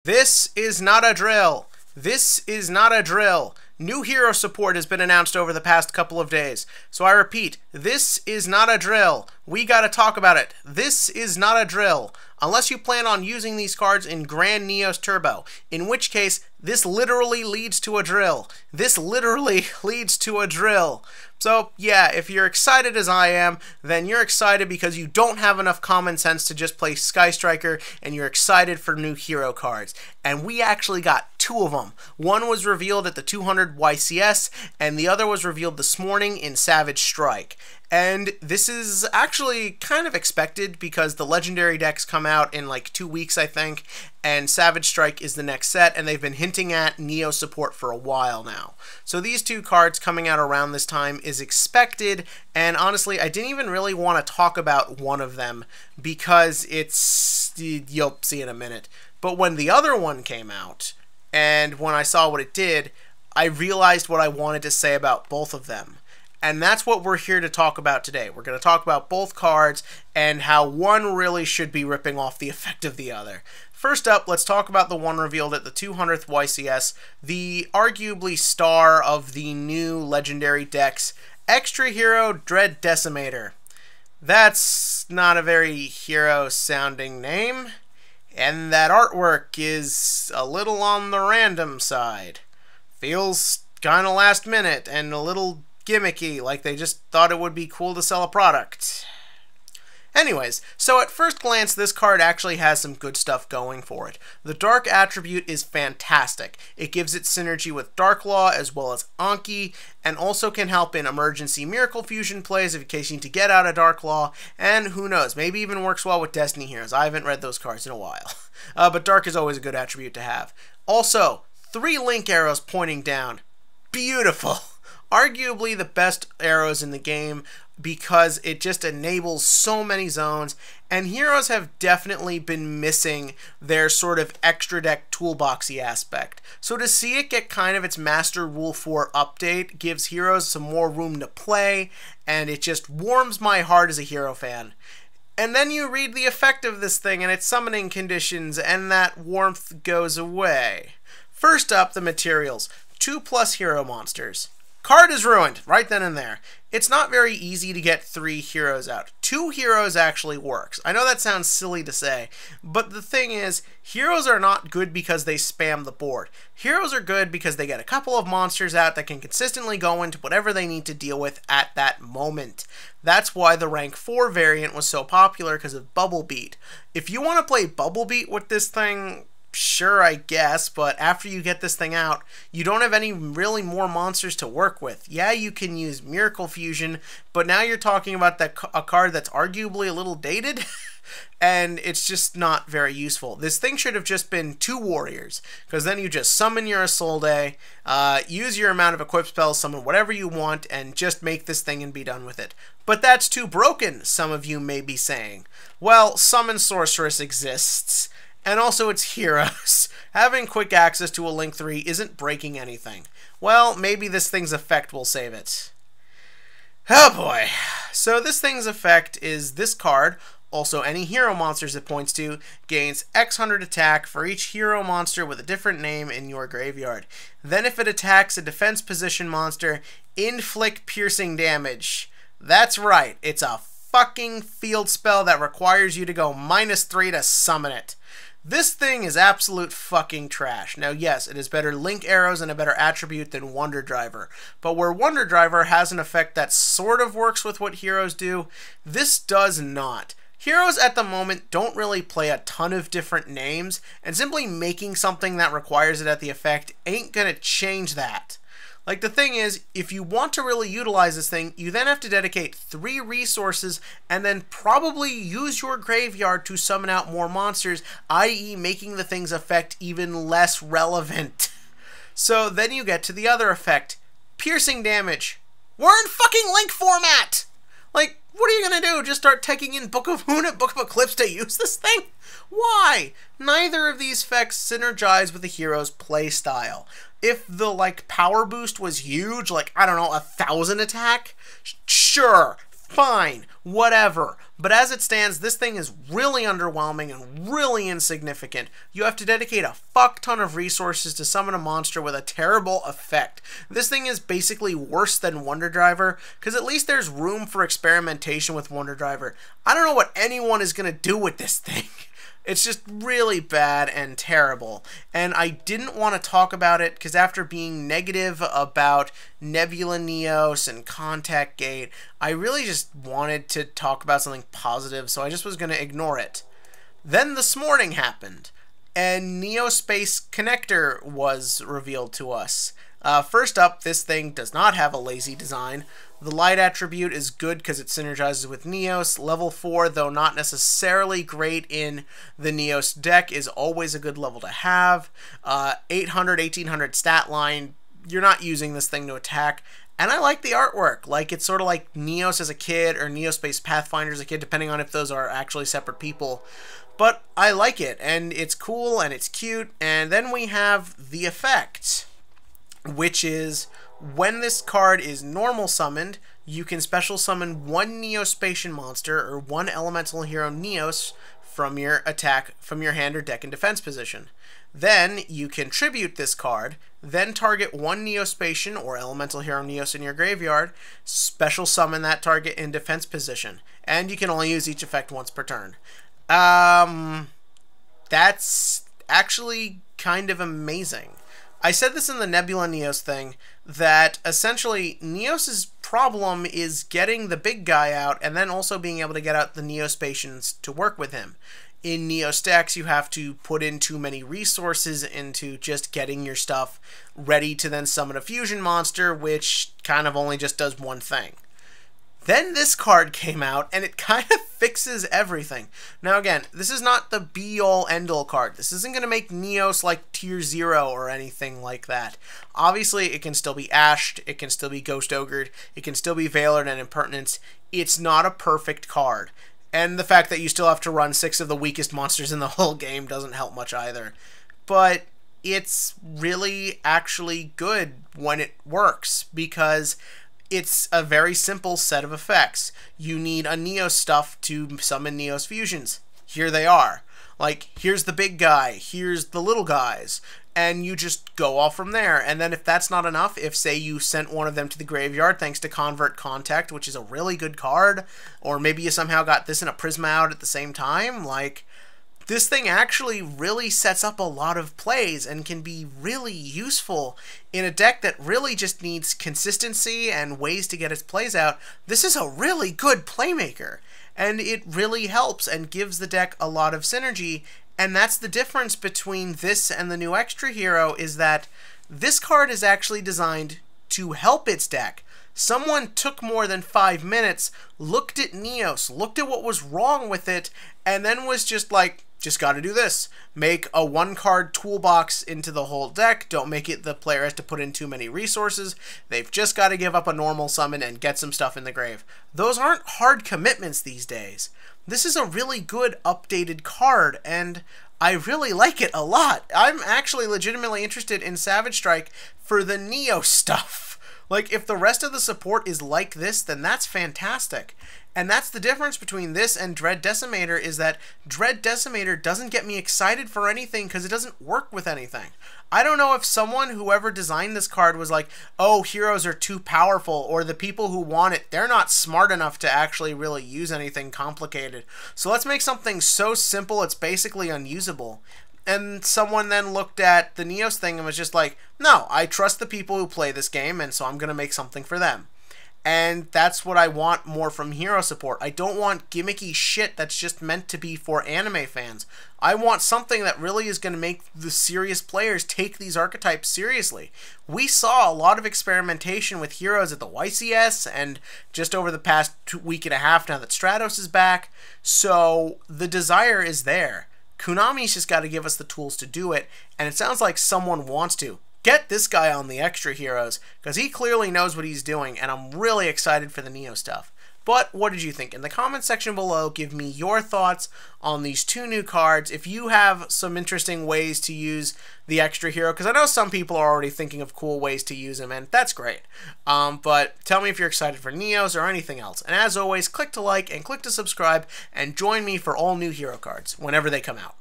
This is not a drill. This is not a drill. New hero support has been announced over the past couple of days. So I repeat, this is not a drill. We gotta talk about it. This is not a drill. Unless you plan on using these cards in Grand Neos Turbo, in which case, this literally leads to a drill. This literally leads to a drill. So yeah, if you're excited as I am, then you're excited because you don't have enough common sense to just play Sky Striker, and you're excited for new hero cards. And we actually got two of them. One was revealed at the 200 YCS, and the other was revealed this morning in Savage Strike. And this is actually kind of expected because the legendary decks come out in like 2 weeks, I think, and Savage Strike is the next set, and they've been hinting at Neo support for a while now. So these two cards coming out around this time is expected, and honestly, I didn't even really want to talk about one of them because it's, you'll see in a minute. But when the other one came out, and when I saw what it did, I realized what I wanted to say about both of them. And that's what we're here to talk about today. We're going to talk about both cards and how one really should be ripping off the effect of the other. First up, let's talk about the one revealed at the 200th YCS, the arguably star of the new legendary decks, Extra Hero Dread Decimator. That's not a very hero-sounding name, and that artwork is a little on the random side. Feels kind of last minute and a little gimmicky, like they just thought it would be cool to sell a product. Anyways, so at first glance, this card actually has some good stuff going for it. The Dark attribute is fantastic. It gives it synergy with Dark Law as well as Anki, and also can help in emergency Miracle Fusion plays in case you need to get out of Dark Law, and who knows, maybe even works well with Destiny Heroes. I haven't read those cards in a while. But Dark is always a good attribute to have. Also, 3 link arrows pointing down. Beautiful. Arguably the best arrows in the game because it just enables so many zones, and heroes have definitely been missing their sort of extra deck toolboxy aspect. So to see it get kind of its Master Rule 4 update gives heroes some more room to play, and it just warms my heart as a hero fan. And then you read the effect of this thing and its summoning conditions, and that warmth goes away. First up, the materials. 2+ hero monsters. Card is ruined right then and there. It's not very easy to get 3 heroes out. 2 heroes actually works. I know that sounds silly to say, but the thing is, heroes are not good because they spam the board. Heroes are good because they get a couple of monsters out that can consistently go into whatever they need to deal with at that moment. That's why the rank 4 variant was so popular, because of Bubble Beat. If you want to play Bubble Beat with this thing, sure, I guess, but after you get this thing out, you don't have any really more monsters to work with. Yeah, you can use Miracle Fusion, but now you're talking about a card that's arguably a little dated, and it's just not very useful. This thing should have just been 2 warriors, because then you just summon your Isolde, use your amount of equip spells, summon whatever you want, and just make this thing and be done with it. But that's too broken, some of you may be saying. Well, Summon Sorceress exists, and also it's heroes. Having quick access to a Link 3 isn't breaking anything. Well, maybe this thing's effect will save it. Oh boy. So this thing's effect is this card, also any hero monsters it points to, gains X100 attack for each hero monster with a different name in your graveyard. Then if it attacks a defense position monster, inflict piercing damage. That's right, it's a fucking field spell that requires you to go -3 to summon it. This thing is absolute fucking trash. Now yes, it is better link arrows and a better attribute than Wonder Driver, but where Wonder Driver has an effect that sort of works with what heroes do, this does not. Heroes at the moment don't really play a ton of different names, and simply making something that requires it at the effect ain't gonna change that. Like, the thing is, if you want to really utilize this thing, you then have to dedicate 3 resources and then probably use your graveyard to summon out more monsters, i.e. making the thing's effect even less relevant. So then you get to the other effect, piercing damage. We're in fucking Link format! Like, what are you gonna do? Just start taking in Book of Unit, Book of Eclipse to use this thing? Why? Neither of these effects synergize with the hero's playstyle. If the, like, power boost was huge, like, I don't know, 1,000 attack, sure, fine. whatever. But as it stands, this thing is really underwhelming and really insignificant. You have to dedicate a fuck ton of resources to summon a monster with a terrible effect. This thing is basically worse than Wonder Driver, because at least there's room for experimentation with Wonder Driver. I don't know what anyone is going to do with this thing. It's just really bad and terrible. And I didn't want to talk about it because after being negative about Nebula Neos and Contact Gate, I really just wanted to talk about something positive, so I just was going to ignore it. Then this morning happened, and Neospace Connector was revealed to us. First up, this thing does not have a lazy design. The light attribute is good because it synergizes with Neos. Level 4, though not necessarily great in the Neos deck, is always a good level to have. 800, 1800 stat line, you're not using this thing to attack. And I like the artwork. Like, it's sort of like Neos as a kid or Neospace Pathfinder as a kid, depending on if those are actually separate people. But I like it, and it's cool, and it's cute. And then we have the effect, which is when this card is normal summoned, you can special summon one Neospatian monster or one elemental hero Neos from your hand or deck in defense position. Then you can tribute this card, then target one Neospatian or elemental hero Neos in your graveyard, special summon that target in defense position, and you can only use each effect once per turn. That's actually kind of amazing. I said this in the Nebula Neos thing, that essentially Neos's problem is getting the big guy out and then also being able to get out the Neospatians to work with him. In Neos decks, you have to put in too many resources into just getting your stuff ready to then summon a fusion monster, which kind of only just does one thing. Then this card came out, and it kind of fixes everything. Now again, this is not the be-all, end-all card. This isn't going to make Neos like tier 0 or anything like that. Obviously, it can still be Ashed, it can still be Ghost Ogred, it can still be Veilored and Impertinence. It's not a perfect card. And the fact that you still have to run 6 of the weakest monsters in the whole game doesn't help much either. But it's really actually good when it works, because it's a very simple set of effects. You need a Neos stuff to summon Neos fusions. Here they are. Like, here's the big guy, here's the little guys, and you just go off from there. And then if that's not enough, if, say, you sent one of them to the graveyard thanks to Convert Contact, which is a really good card, or maybe you somehow got this and a Prisma out at the same time, like, this thing actually really sets up a lot of plays and can be really useful in a deck that really just needs consistency and ways to get its plays out. This is a really good playmaker, and it really helps and gives the deck a lot of synergy. And that's the difference between this and the new extra hero, is that this card is actually designed to help its deck. Someone took more than 5 minutes, looked at Neos, looked at what was wrong with it, and then was just like, just got to do this. Make a 1-card toolbox into the whole deck. Don't make it the player has to put in too many resources. They've just got to give up a normal summon and get some stuff in the grave. Those aren't hard commitments these days. This is a really good updated card, and I really like it a lot. I'm actually legitimately interested in Savage Strike for the Neo stuff. Like, if the rest of the support is like this, then that's fantastic. And that's the difference between this and Dread Decimator, is that Dread Decimator doesn't get me excited for anything because it doesn't work with anything. I don't know if whoever designed this card was like, oh, heroes are too powerful, or the people who want it, they're not smart enough to actually really use anything complicated. So let's make something so simple it's basically unusable. And someone then looked at the Neos thing and was just like, no, I trust the people who play this game, and so I'm going to make something for them. And that's what I want more from hero support. I don't want gimmicky shit that's just meant to be for anime fans. I want something that really is going to make the serious players take these archetypes seriously. We saw a lot of experimentation with heroes at the YCS and just over the past week and a half now that Stratos is back. So the desire is there. Konami's just got to give us the tools to do it, and it sounds like someone wants to. Get this guy on the extra heroes, because he clearly knows what he's doing, and I'm really excited for the Neo stuff. But what did you think? In the comment section below, give me your thoughts on these two new cards. If you have some interesting ways to use the extra hero, because I know some people are already thinking of cool ways to use him, and that's great. But tell me if you're excited for Neos or anything else. And as always, click to like and click to subscribe, and join me for all new hero cards whenever they come out.